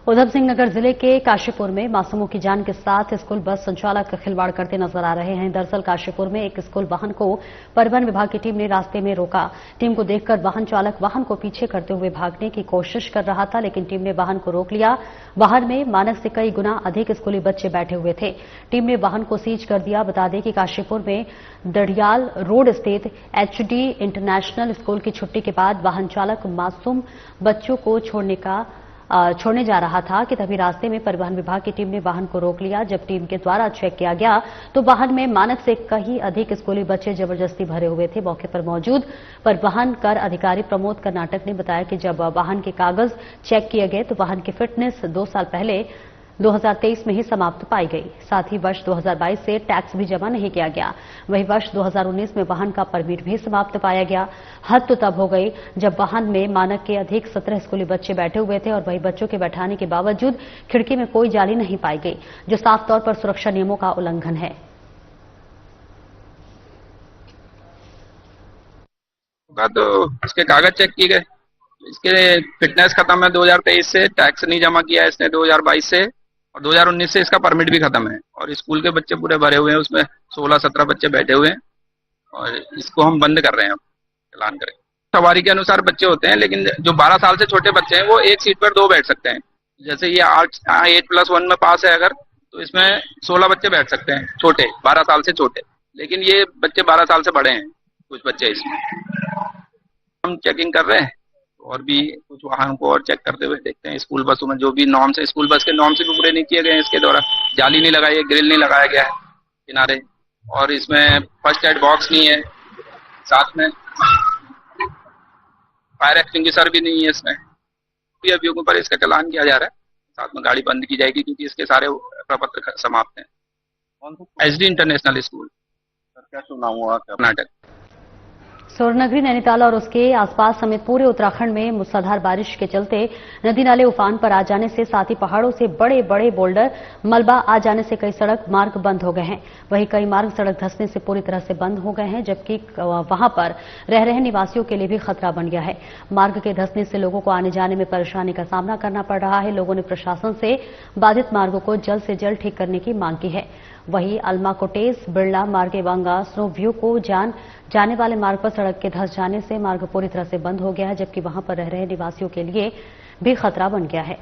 उधम सिंह नगर जिले के काशीपुर में मासूमों की जान के साथ स्कूल बस संचालक खिलवाड़ करते नजर आ रहे हैं। दरअसल काशीपुर में एक स्कूल वाहन को परिवहन विभाग की टीम ने रास्ते में रोका। टीम को देखकर वाहन चालक वाहन को पीछे करते हुए भागने की कोशिश कर रहा था, लेकिन टीम ने वाहन को रोक लिया। वाहन में मानक से कई गुना अधिक स्कूली बच्चे बैठे हुए थे। टीम ने वाहन को सीज कर दिया। बता दें कि काशीपुर में दड़ियाल रोड स्थित HD इंटरनेशनल स्कूल की छुट्टी के बाद वाहन चालक मासूम बच्चों को छोड़ने जा रहा था कि तभी रास्ते में परिवहन विभाग की टीम ने वाहन को रोक लिया। जब टीम के द्वारा चेक किया गया तो वाहन में मानक से कहीं अधिक स्कूली बच्चे जबरदस्ती भरे हुए थे। मौके पर मौजूद परिवहन कर अधिकारी प्रमोद कर्नाटक ने बताया कि जब वाहन के कागज चेक किए गए तो वाहन की फिटनेस 2 साल पहले 2023 में ही समाप्त पाई गई। साथ ही वर्ष 2022 से टैक्स भी जमा नहीं किया गया। वहीं वर्ष 2019 में वाहन का परमिट भी समाप्त पाया गया। हद तो तब हो गई जब वाहन में मानक के अधिक 17 स्कूली बच्चे बैठे हुए थे और वही बच्चों के बैठाने के बावजूद खिड़की में कोई जाली नहीं पाई गई, जो साफ तौर पर सुरक्षा नियमों का उल्लंघन है। तो इसके कागज चेक किए गए, इसके फिटनेस खत्म है 2023 से, टैक्स नहीं जमा किया इसने 2022 से, और 2019 से इसका परमिट भी खत्म है। और स्कूल के बच्चे पूरे भरे हुए हैं, उसमें 16-17 बच्चे बैठे हुए हैं और इसको हम बंद कर रहे हैं, ऐलान करें। सवारी के अनुसार बच्चे होते हैं, लेकिन जो 12 साल से छोटे बच्चे हैं वो एक सीट पर 2 बैठ सकते हैं। जैसे ये 8+1 में पास है अगर, तो इसमें 16 बच्चे बैठ सकते हैं, छोटे 12 साल से छोटे। लेकिन ये बच्चे 12 साल से बड़े हैं, कुछ बच्चे इसमें। हम चेकिंग कर रहे हैं और भी कुछ वाहन को और चेक करते हुए देखते हैं। स्कूल बसों में जो भी नॉर्म्स है, स्कूल बस के नॉर्म्स भी पूरे नहीं किए गए हैं। इसके द्वारा जाली नहीं लगाई है, ग्रिल नहीं लगाया गया है किनारे, और इसमें फर्स्ट एड बॉक्स नहीं है, साथ में फायर एक्सटिंग्विशर भी नहीं है इसमें। अभियोगों पर इसका चालान किया जा रहा है, साथ में गाड़ी बंद की जाएगी क्योंकि इसके सारे प्रपत्र समाप्त हैं। HD इंटरनेशनल स्कूल, क्या सुना हुआ कर्नाटक। स्वर्णनगरी, नैनीताल और उसके आसपास समेत पूरे उत्तराखंड में मूसलाधार बारिश के चलते नदी नाले उफान पर आ जाने से साथ ही पहाड़ों से बड़े बड़े बोल्डर मलबा आ जाने से कई सड़क मार्ग बंद हो गए हैं। वहीं कई मार्ग सड़क धंसने से पूरी तरह से बंद हो गए हैं, जबकि वहां पर रह रहे निवासियों के लिए भी खतरा बन गया है। मार्ग के धंसने से लोगों को आने जाने में परेशानी का सामना करना पड़ रहा है। लोगों ने प्रशासन से बाधित मार्गों को जल्द से जल्द ठीक करने की मांग की है। वहीं अल्मा कोटेस बिरला मार्ग वांगा स्नो व्यू को जाने वाले मार्ग पर सड़क के धंस जाने से मार्ग पूरी तरह से बंद हो गया है, जबकि वहां पर रह रहे निवासियों के लिए भी खतरा बन गया है।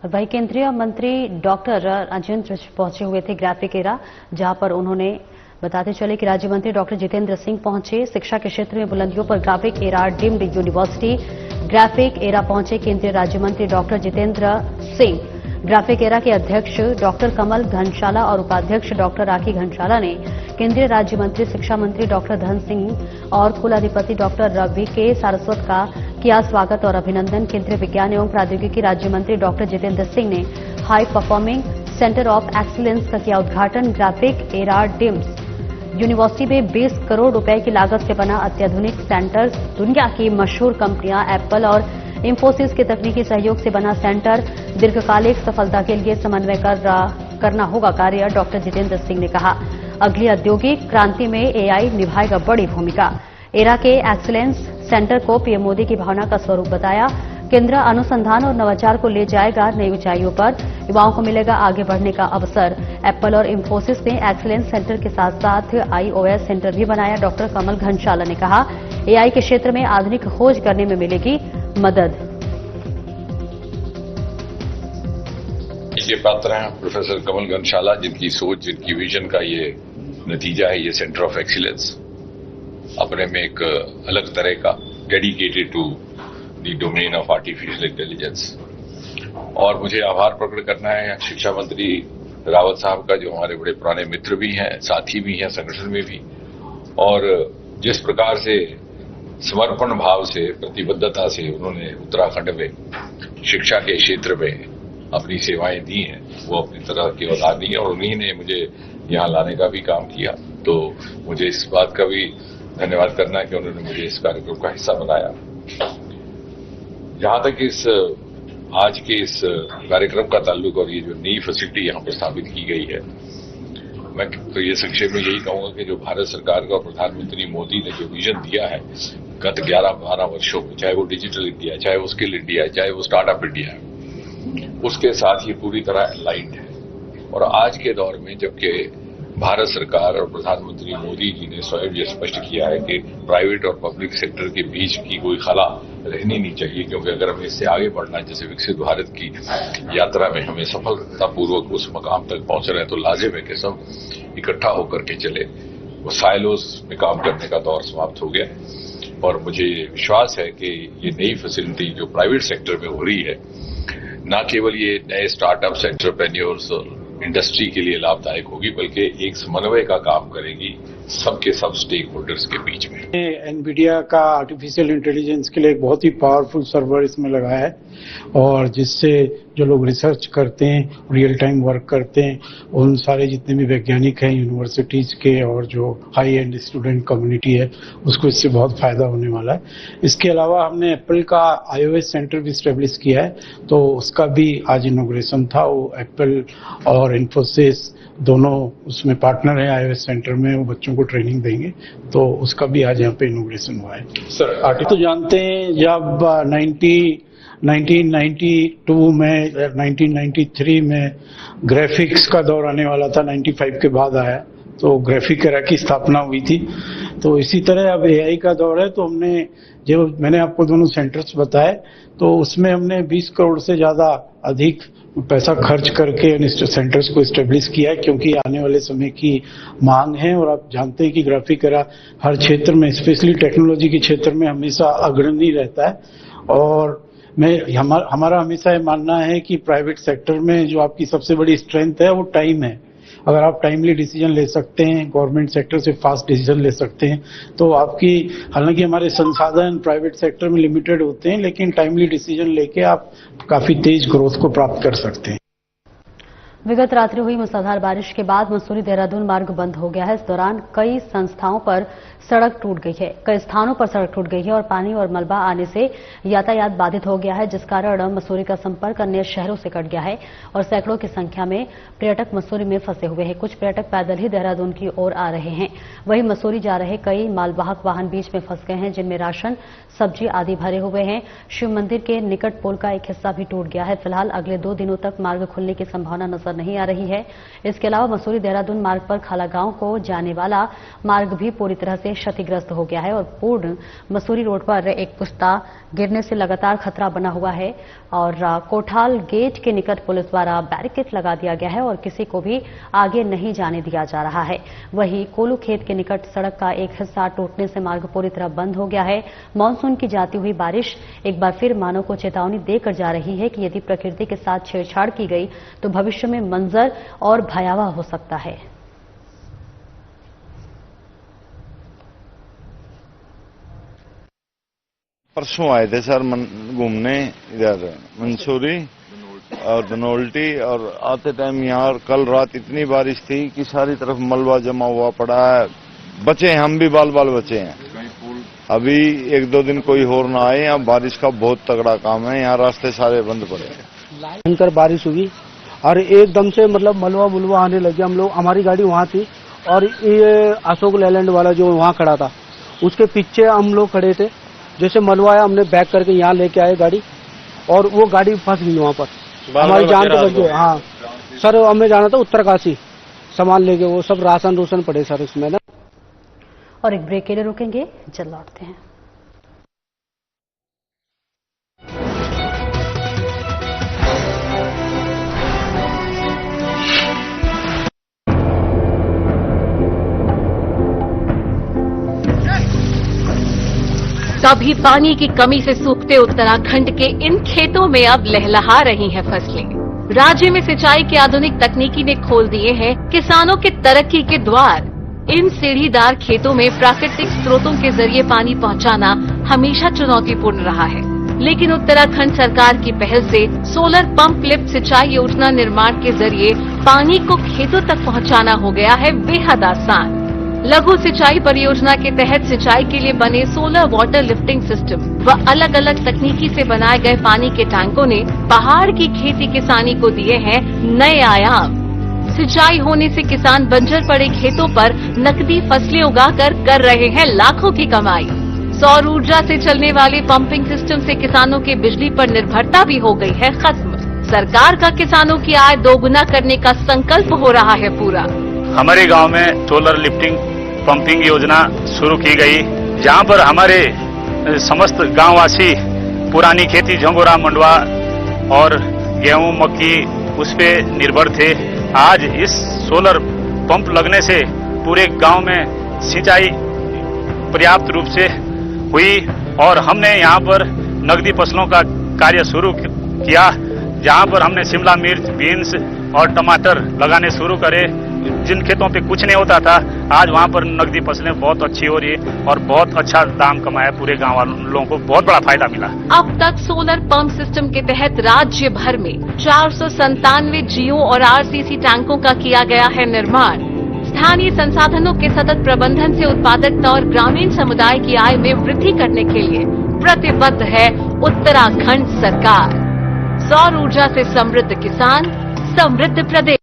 वही केंद्रीय मंत्री डॉक्टर राजेंद्र पहुंचे हुए थे ग्राफिक एरा, जहां पर उन्होंने बताते चले कि राज्य मंत्री डॉक्टर जितेंद्र सिंह पहुंचे। शिक्षा के क्षेत्र में बुलंदियों पर graphic era deemed university graphic era पहुंचे केंद्रीय राज्य मंत्री doctor Jitendra Singh. Graphic era के अध्यक्ष डॉक्टर कमल घनशाला और उपाध्यक्ष डॉक्टर राखी घनशाला ने केंद्रीय राज्य मंत्री शिक्षा मंत्री डॉक्टर धन सिंह और कुलाधिपति डॉक्टर रवि के सारस्वत का किया स्वागत और अभिनंदन। केंद्रीय विज्ञान एवं प्रौद्योगिकी राज्य मंत्री डॉक्टर जितेंद्र सिंह ने high performing centre of excellence का किया उद्घाटन। ग्राफिक एरा डिम्स यूनिवर्सिटी में 20 करोड़ रुपए की लागत से बना अत्याधुनिक सेंटर। दुनिया की मशहूर कंपनियां एप्पल और इंफोसिस के तकनीकी सहयोग से बना सेंटर दीर्घकालिक सफलता के लिए समन्वय करना होगा कार्य। डॉक्टर जितेंद्र सिंह ने कहा, अगली औद्योगिक क्रांति में एआई निभाएगा बड़ी भूमिका। एरा के एक्सीलेंस सेंटर को पीएम मोदी की भावना का स्वरूप बताया। केंद्र अनुसंधान और नवाचार को ले जाएगा नई ऊंचाइयों पर, युवाओं को मिलेगा आगे बढ़ने का अवसर। एप्पल और इंफोसिस ने एक्सीलेंस सेंटर के साथ साथ आईओएस सेंटर भी बनाया। डॉक्टर कमल घनशाला ने कहा, एआई के क्षेत्र में आधुनिक खोज करने में मिलेगी मदद। ये पात्र हैं प्रोफेसर कमल घनशाला, जिनकी सोच, जिनकी विजन का ये नतीजा है ये सेंटर ऑफ एक्सीलेंस। अपने में एक अलग तरह का, dedicated to the domain of artificial intelligence. और मुझे आभार प्रकट करना है शिक्षा मंत्री रावत साहब का, जो हमारे बड़े पुराने मित्र भी हैं, साथी भी हैं संगठन में भी, और जिस प्रकार से समर्पण भाव से, प्रतिबद्धता से उन्होंने उत्तराखंड में शिक्षा के क्षेत्र में अपनी सेवाएं दी हैं, वो अपनी तरह की औलाद है और उन्हीं ने मुझे यहां लाने का भी काम किया। तो मुझे इस बात का भी धन्यवाद करना है कि उन्होंने मुझे इस कार्यक्रम का हिस्सा बनाया। जहां तक इस आज के इस कार्यक्रम का ताल्लुक और ये जो नई फैसिलिटी यहां पर स्थापित की गई है, मैं तो ये संक्षेप में यही कहूंगा कि जो भारत सरकार का और प्रधानमंत्री मोदी ने जो विजन दिया है गत 11-12 वर्षों में, चाहे वो डिजिटल इंडिया, चाहे वो स्किल इंडिया, चाहे वो स्टार्टअप इंडिया है, उसके साथ ये पूरी तरह अलाइंड है। और आज के दौर में जबकि भारत सरकार और प्रधानमंत्री मोदी जी ने स्वयं ये स्पष्ट किया है कि प्राइवेट और पब्लिक सेक्टर के बीच की कोई खला रहनी नहीं चाहिए, क्योंकि अगर हमें इससे आगे बढ़ना है, जैसे विकसित भारत की यात्रा में हमें सफलतापूर्वक उस मकाम तक पहुंच रहे हैं, तो लाजिम है कि सब इकट्ठा होकर के चले। वो साइलोस में काम करने का दौर समाप्त हो गया और मुझे विश्वास है कि ये नई फैसिलिटी जो प्राइवेट सेक्टर में हो रही है, न केवल ये नए स्टार्टअप्स, एंटरप्रेन्योर्स और इंडस्ट्री के लिए लाभदायक होगी, बल्कि एक समन्वय का काम करेगी सबके सब स्टेक होल्डर्स के बीच में। एनवीडिया का आर्टिफिशियल इंटेलिजेंस के लिए एक बहुत ही पावरफुल सर्वर इसमें लगा है और जिससे जो लोग रिसर्च करते हैं, रियल टाइम वर्क करते हैं, उन सारे जितने भी वैज्ञानिक हैं यूनिवर्सिटीज के और जो हाई एंड स्टूडेंट कम्युनिटी है, उसको इससे बहुत फायदा होने वाला है। इसके अलावा हमने एप्पल का आईओएस सेंटर भी स्टेब्लिश किया है, तो उसका भी आज इनॉग्रेशन था। वो एप्पल और इंफोसिस दोनों उसमें पार्टनर है आईओएस सेंटर में, वो बच्चों को ट्रेनिंग देंगे, तो उसका भी आज यहाँ पे इनॉग्रेशन हुआ है। सर आर्टिस्ट तो जानते हैं, जब 1992 में, 1993 में ग्राफिक्स का दौर आने वाला था, 95 के बाद आया, तो ग्राफिक एरा की स्थापना हुई थी। तो इसी तरह अब एआई का दौर है, तो हमने जो मैंने आपको दोनों सेंटर्स बताए, तो उसमें हमने 20 करोड़ से ज्यादा अधिक पैसा खर्च करके सेंटर्स को एस्टेब्लिश किया है, क्योंकि आने वाले समय की मांग है। और आप जानते हैं कि ग्राफिक एरा हर क्षेत्र में, स्पेशली टेक्नोलॉजी के क्षेत्र में हमेशा अग्रणी रहता है। और हमारा हमेशा ये मानना है कि प्राइवेट सेक्टर में जो आपकी सबसे बड़ी स्ट्रेंथ है वो टाइम है। अगर आप टाइमली डिसीजन ले सकते हैं, गवर्नमेंट सेक्टर से फास्ट डिसीजन ले सकते हैं, तो आपकी, हालांकि हमारे संसाधन प्राइवेट सेक्टर में लिमिटेड होते हैं, लेकिन टाइमली डिसीजन लेके आप काफी तेज ग्रोथ को प्राप्त कर सकते हैं। विगत रात्रि हुई मूसलाधार बारिश के बाद मसूरी देहरादून मार्ग बंद हो गया है। इस दौरान कई संस्थाओं पर सड़क टूट गई है, कई स्थानों पर सड़क टूट गई है और पानी और मलबा आने से यातायात बाधित हो गया है, जिस कारण मसूरी का संपर्क अन्य शहरों से कट गया है और सैकड़ों की संख्या में पर्यटक मसूरी में फंसे हुए हैं। कुछ पर्यटक पैदल ही देहरादून की ओर आ रहे हैं, वहीं मसूरी जा रहे कई मालवाहक वाहन बीच में फंस गए हैं, जिनमें राशन, सब्जी आदि भरे हुए हैं। शिव मंदिर के निकट पुल का एक हिस्सा भी टूट गया है। फिलहाल अगले 2 दिनों तक मार्ग खुलने की संभावना नजर नहीं आ रही है। इसके अलावा मसूरी देहरादून मार्ग पर खाला गांव को जाने वाला मार्ग भी पूरी तरह से क्षतिग्रस्त हो गया है और पूर्ण मसूरी रोड पर एक पुश्ता गिरने से लगातार खतरा बना हुआ है और कोठाल गेट के निकट पुलिस द्वारा बैरिकेड लगा दिया गया है और किसी को भी आगे नहीं जाने दिया जा रहा है। वहीं कोलू खेत के निकट सड़क का एक हिस्सा टूटने से मार्ग पूरी तरह बंद हो गया है। मानसून की जाती हुई बारिश एक बार फिर मानव को चेतावनी देकर जा रही है कि यदि प्रकृति के साथ छेड़छाड़ की गई तो भविष्य में मंजर और भयावह हो सकता है। परसों आए थे सर घूमने इधर मंसूरी, और धनौल्टी, और आते टाइम यहाँ कल रात इतनी बारिश थी कि सारी तरफ मलबा जमा हुआ पड़ा है। बचे हैं, हम भी बाल बाल बचे हैं। अभी 1-2 दिन कोई और ना आए। यहाँ बारिश का बहुत तगड़ा काम है, यहाँ रास्ते सारे बंद पड़े हैं। भयंकर बारिश हुई और एकदम से मतलब मलबा मुलबा आने लगे। हम लोग, हमारी गाड़ी वहाँ थी और ये अशोक लेलैंड वाला जो वहाँ खड़ा था उसके पीछे हम लोग खड़े थे। जैसे मलबा आया हमने बैक करके यहाँ लेके आए गाड़ी, और वो गाड़ी फंस गई वहाँ पर। हमारी जान तो बच गई। हाँ सर, हमें जाना था उत्तरकाशी सामान लेके, वो सब राशन रूसन पड़े सर इसमें ना। और एक ब्रेक के लिए रुकेंगे, जल्द लौटते हैं। कभी पानी की कमी से सूखते उत्तराखंड के इन खेतों में अब लहलहा रही हैं फसलें। राज्य में सिंचाई की आधुनिक तकनीकी ने खोल दिए हैं किसानों के तरक्की के द्वार। इन सीढ़ीदार खेतों में प्राकृतिक स्रोतों के जरिए पानी पहुंचाना हमेशा चुनौतीपूर्ण रहा है, लेकिन उत्तराखंड सरकार की पहल से सोलर पंप लिफ्ट सिंचाई योजना निर्माण के जरिए पानी को खेतों तक पहुंचाना हो गया है बेहद आसान। लघु सिंचाई परियोजना के तहत सिंचाई के लिए बने सोलर वाटर लिफ्टिंग सिस्टम व अलग अलग तकनीकी से बनाए गए पानी के टैंकों ने पहाड़ की खेती किसानी को दिए हैं नए आयाम। सिंचाई होने से किसान बंजर पड़े खेतों पर नकदी फसलें उगाकर कर रहे हैं लाखों की कमाई। सौर ऊर्जा से चलने वाले पंपिंग सिस्टम से किसानों की बिजली पर निर्भरता भी हो गई है खत्म। सरकार का किसानों की आय दोगुना करने का संकल्प हो रहा है पूरा। हमारे गांव में सोलर लिफ्टिंग पंपिंग योजना शुरू की गई, जहां पर हमारे समस्त गांववासी पुरानी खेती झंगोरा मंडवा और गेहूं मक्की उस पे निर्भर थे। आज इस सोलर पंप लगने से पूरे गांव में सिंचाई पर्याप्त रूप से हुई और हमने यहां पर नकदी फसलों का कार्य शुरू किया, जहां पर हमने शिमला मिर्च, बीन्स और टमाटर लगाने शुरू करे। जिन खेतों पे कुछ नहीं होता था, आज वहां पर नकदी फसलें बहुत अच्छी हो रही है और बहुत अच्छा दाम कमाया। पूरे गांव वालों को बहुत बड़ा फायदा मिला। अब तक सोलर पंप सिस्टम के तहत राज्य भर में 497 जियो और आरसीसी टैंकों का किया गया है निर्माण। स्थानीय संसाधनों के सतत प्रबंधन से उत्पादकता और ग्रामीण समुदाय की आय में वृद्धि करने के लिए प्रतिबद्ध है उत्तराखंड सरकार। सौर ऊर्जा से समृद्ध किसान, समृद्ध प्रदेश।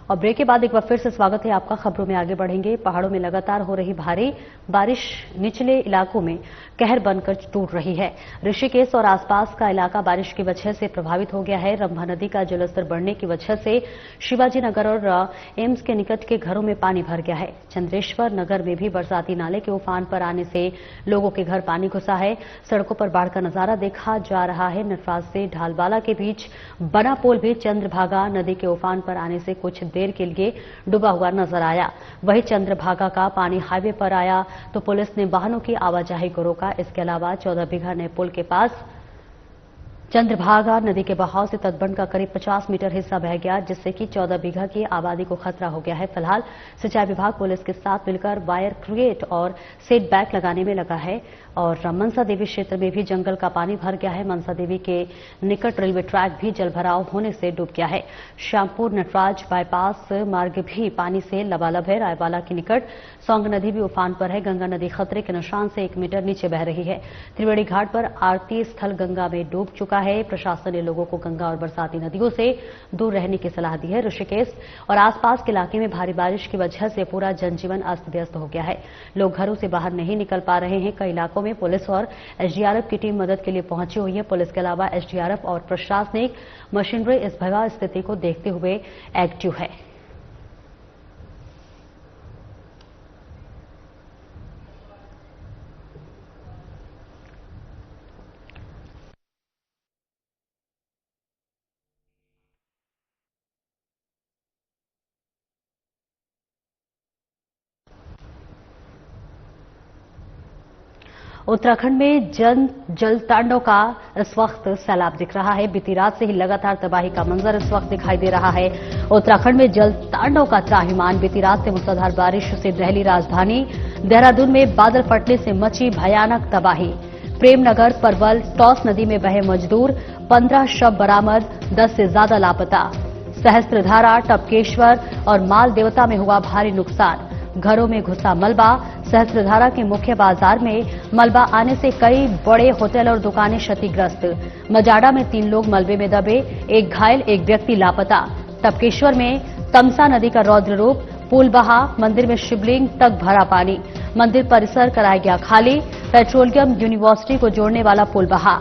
और ब्रेक के बाद एक बार फिर से स्वागत है आपका। खबरों में आगे बढ़ेंगे। पहाड़ों में लगातार हो रही भारी बारिश निचले इलाकों में कहर बनकर टूट रही है। ऋषिकेश और आसपास का इलाका बारिश की वजह से प्रभावित हो गया है। रंभा नदी का जलस्तर बढ़ने की वजह से शिवाजी नगर और एम्स के निकट के घरों में पानी भर गया है। चंद्रेश्वर नगर में भी बरसाती नाले के उफान पर आने से लोगों के घर पानी घुसा है। सड़कों पर बाढ़ का नजारा देखा जा रहा है। नटराज से ढालवाला के बीच बना पुल भी चंद्रभागा नदी के उफान पर आने से कुछ देर के लिए डूबा हुआ नजर आया। वहीं चंद्रभागा का पानी हाईवे पर आया तो पुलिस ने वाहनों की आवाजाही को रोका। इसके अलावा 14 बीघा नए पुल के पास चंद्रभागा नदी के बहाव से तटबंध का करीब 50 मीटर हिस्सा बह गया, जिससे कि 14 बीघा की आबादी को खतरा हो गया है। फिलहाल सिंचाई विभाग पुलिस के साथ मिलकर वायर क्रिएट और सेट बैक लगाने में लगा है। और मनसा देवी क्षेत्र में भी जंगल का पानी भर गया है। मनसा देवी के निकट रेलवे ट्रैक भी जलभराव होने से डूब गया है। श्यामपुर नटराज बाईपास मार्ग भी पानी से लबालब है। रायवाला के निकट सौंग नदी भी उफान पर है। गंगा नदी खतरे के निशान से 1 मीटर नीचे बह रही है। त्रिवेणी घाट पर आरती स्थल गंगा में डूब चुका है। प्रशासन ने लोगों को गंगा और बरसाती नदियों से दूर रहने की सलाह दी है। ऋषिकेश और आसपास के इलाके में भारी बारिश की वजह से पूरा जनजीवन अस्त व्यस्त हो गया है। लोग घरों से बाहर नहीं निकल पा रहे हैं। कई इलाकों में पुलिस और एसडीआरएफ की टीम मदद के लिए पहुंची हुई है। पुलिस के अलावा एसडीआरएफ और प्रशासनिक मशीनरी इस भयावह स्थिति को देखते हुए एक्टिव है। उत्तराखंड में जल तांडव का इस वक्त सैलाब दिख रहा है। बीती रात से ही लगातार तबाही का मंजर इस वक्त दिखाई दे रहा है। उत्तराखंड में जल तांडव का त्राहिमाम। बीती रात से मूसलाधार बारिश से दिल्ली राजधानी देहरादून में बादल फटने से मची भयानक तबाही। प्रेमनगर, परवल, टॉस नदी में बहे मजदूर, 15 शव बरामद, 10 से ज्यादा लापता। सहस्त्रधारा, टपकेश्वर और माल देवता में हुआ भारी नुकसान। घरों में घुसा मलबा। सहस्त्रधारा के मुख्य बाजार में मलबा आने से कई बड़े होटल और दुकानें क्षतिग्रस्त। मजाड़ा में 3 लोग मलबे में दबे, 1 घायल, 1 व्यक्ति लापता। टपकेश्वर में तमसा नदी का रौद्र रूप, पुल बहा, मंदिर में शिवलिंग तक भरा पानी। मंदिर परिसर कराया गया खाली। पेट्रोलियम यूनिवर्सिटी को जोड़ने वाला पुल बहा।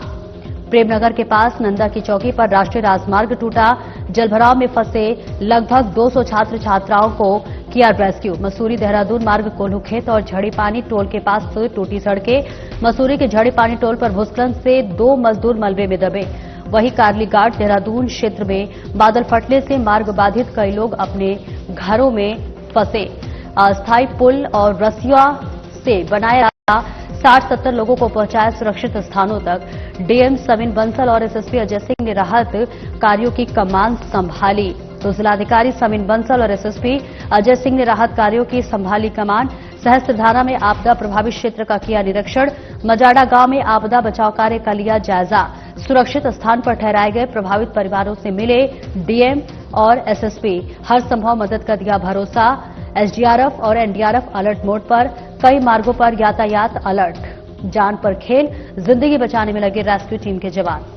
प्रेमनगर के पास नंदा की चौकी पर राष्ट्रीय राजमार्ग टूटा। जलभराव में फंसे लगभग 200 छात्र छात्राओं को किया रेस्क्यू। मसूरी देहरादून मार्ग कोल्हूखेत और झड़ीपानी टोल के पास टूटी सड़कें। मसूरी के झड़ीपानी टोल पर भूस्खलन से 2 मजदूर मलबे में दबे। वहीं कार्लीघाट देहरादून क्षेत्र में बादल फटने से मार्ग बाधित, कई लोग अपने घरों में फंसे। अस्थायी पुल और रस्सियों से बनाया 60-70 लोगों को पहुंचाया सुरक्षित स्थानों तक। डीएम सविन बंसल और एसएसपी अजय सिंह ने राहत कार्यों की कमान संभाली। तो जिलाधिकारी सविन बंसल और एसएसपी अजय सिंह ने राहत कार्यों की संभाली कमान। सहस्त्रधारा में आपदा प्रभावित क्षेत्र का किया निरीक्षण। मजाड़ा गांव में आपदा बचाव कार्य का लिया जायजा। सुरक्षित स्थान पर ठहराए गए प्रभावित परिवारों से मिले डीएम और एसएसपी। हर संभव मदद का दिया भरोसा। एसडीआरएफ और एनडीआरएफ अलर्ट मोड पर। कई मार्गों पर यातायात अलर्ट। जान पर खेल, जिंदगी बचाने में लगे रेस्क्यू टीम के जवान।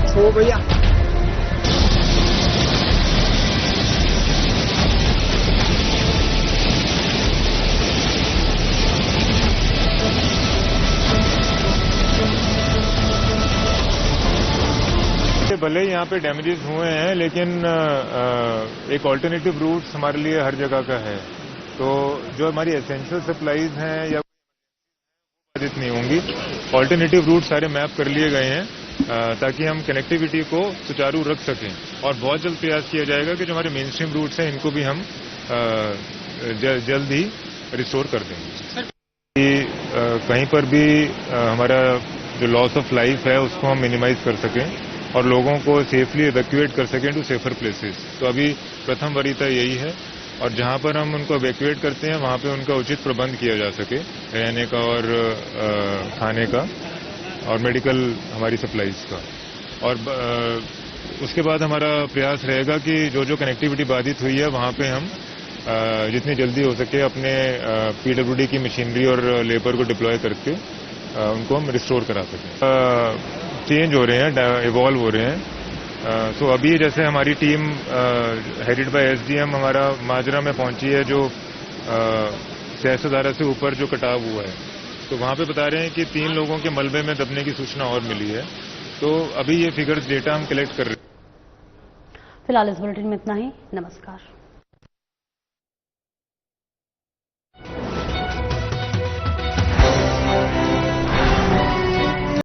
छो भैया भले यहाँ पे डैमेजेस हुए हैं, लेकिन एक ऑल्टरनेटिव रूट्स हमारे लिए हर जगह का है। तो जो हमारी एसेंशियल सप्लाईज हैं या बाधित नहीं होंगी। ऑल्टरनेटिव रूट सारे मैप कर लिए गए हैं ताकि हम कनेक्टिविटी को सुचारू रख सकें, और बहुत जल्द प्रयास किया जाएगा कि जो हमारे मेन स्ट्रीम रूट्स हैं इनको भी हम जल्द ही रिस्टोर कर देंगे। कहीं पर भी हमारा जो लॉस ऑफ लाइफ है उसको हम मिनिमाइज कर सकें और लोगों को सेफली इवैक्यूएट कर सकें टू सेफर प्लेसेस। तो अभी प्रथम वरीयता यही है, और जहां पर हम उनको इवैक्यूएट करते हैं वहां पे उनका उचित प्रबंध किया जा सके, रहने का और खाने का और मेडिकल हमारी सप्लाईज का। और उसके बाद हमारा प्रयास रहेगा कि जो जो कनेक्टिविटी बाधित हुई है वहाँ पे हम जितनी जल्दी हो सके अपने पीडब्ल्यूडी की मशीनरी और लेबर को डिप्लॉय करके उनको हम रिस्टोर करा सकें। चेंज हो रहे हैं, इवॉल्व हो रहे हैं। तो अभी जैसे हमारी टीम हेडेड बाय एसडीएम हमारा माजरा में पहुंची है, जो सियासतदारा से ऊपर जो कटाव हुआ है, तो वहाँ पे बता रहे हैं कि 3 लोगों के मलबे में दबने की सूचना और मिली है। तो अभी ये फिगर्स डेटा हम कलेक्ट कर रहे हैं। फिलहाल इस बुलेटिन में इतना ही। नमस्कार।